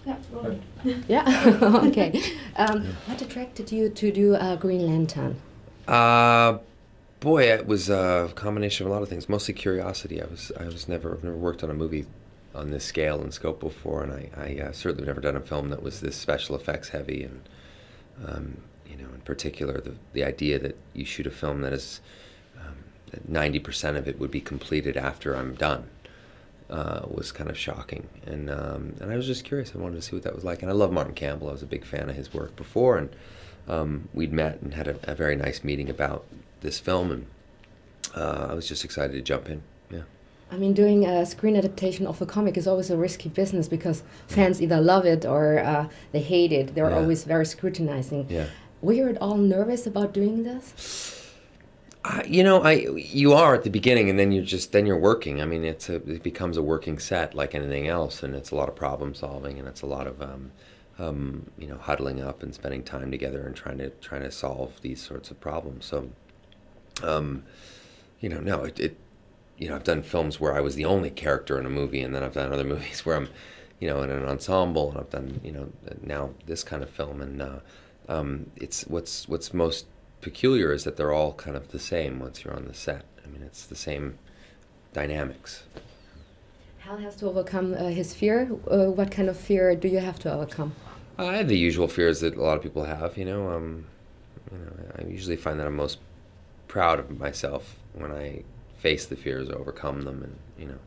Yeah, well, Yeah. Okay. What attracted you to do Green Lantern? Uh, Boy, it was a combination of a lot of things. Mostly curiosity. I've never worked on a movie on this scale and scope before, and I certainly never done a film that was this special effects heavy. And in particular, the idea that you shoot a film that is that 90% of it would be completed after I'm done was kind of shocking. And I was just curious. I wanted to see what that was like. And I love Martin Campbell. I was a big fan of his work before, and we'd met and had a very nice meeting about this film, and I was just excited to jump in. Yeah. I mean, doing a screen adaptation of a comic is always a risky business because fans either love it or they hate it. They're Yeah. always very scrutinizing. Yeah. Were you at all nervous about doing this? You are at the beginning, and then you're working. I mean, it becomes a working set like anything else, and it's a lot of problem solving, and it's a lot of huddling up and spending time together and trying to solve these sorts of problems. So, no, I've done films where I was the only character in a movie, and then I've done other movies where I'm, in an ensemble, and I've done, now this kind of film, and it's what's most peculiar is that they're all kind of the same once you're on the set. I mean, it's the same dynamics. Hal has to overcome his fear. What kind of fear do you have to overcome? I have the usual fears that a lot of people have. I usually find that I'm most proud of myself when I face the fears, overcome them, and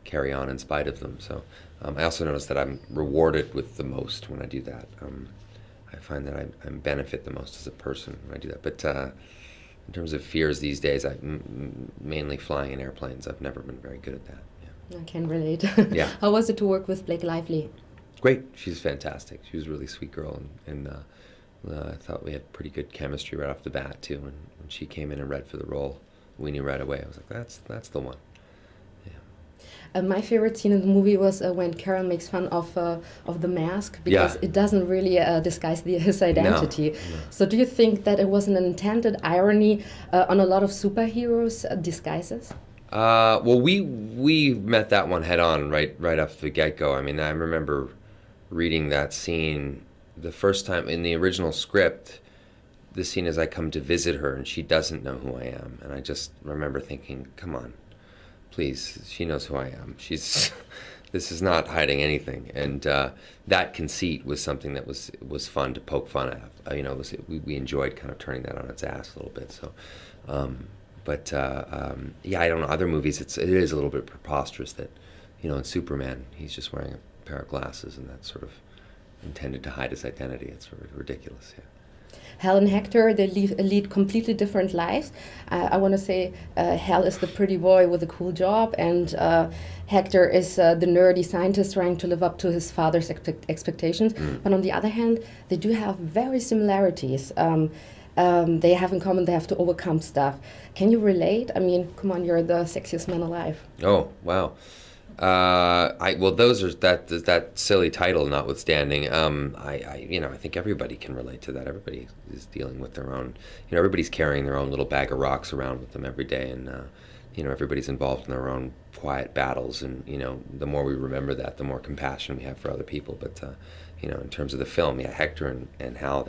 carry on in spite of them. So I also notice that I'm rewarded with the most when I do that. I find that I benefit the most as a person when I do that. But in terms of fears these days, mainly flying in airplanes. I've never been very good at that. Yeah. I can relate. Yeah. How was it to work with Blake Lively? Great. She's fantastic. She was a really sweet girl, and I thought we had pretty good chemistry right off the bat too. And when she came in and read for the role, we knew right away. I was like, that's the one. My favorite scene in the movie was when Carol makes fun of the mask because Yeah. it doesn't really disguise his identity. No. So do you think that it was an intended irony on a lot of superheroes' disguises? Well, we met that one head on right off the get-go. I mean, I remember reading that scene the first time in the original script. The scene is I come to visit her and she doesn't know who I am, and I just remember thinking, come on, please, she knows who I am. She's this is not hiding anything, and that conceit was something that was fun to poke fun at. We enjoyed kind of turning that on its ass a little bit. So. I don't know. Other movies, it is a little bit preposterous that, in Superman, he's just wearing a pair of glasses, and that's sort of intended to hide his identity. It's sort of ridiculous, yeah. Hal and Hector, they lead completely different lives. I want to say Hal is the pretty boy with a cool job, and Hector is the nerdy scientist trying to live up to his father's expectations. But on the other hand, they do have very similarities. They have in common they have to overcome stuff. Can you relate? I mean, come on, you're the sexiest man alive. Oh, wow. Those are that silly title notwithstanding. I think everybody can relate to that. Everybody is dealing with their own. Everybody's carrying their own little bag of rocks around with them every day, and everybody's involved in their own quiet battles. And the more we remember that, the more compassion we have for other people. But in terms of the film, yeah, Hector and Hal,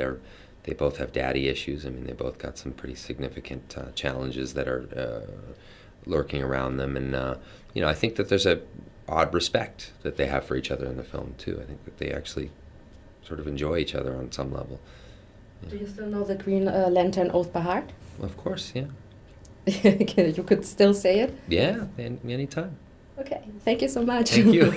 they both have daddy issues. I mean, they both got some pretty significant challenges that are lurking around them, and I think that there's a odd respect that they have for each other in the film too. I think that they actually sort of enjoy each other on some level. Do you still know the Green Lantern Oath by heart? Well, of course, yeah. You could still say it? Yeah, anytime. Okay, thank you so much. Thank you.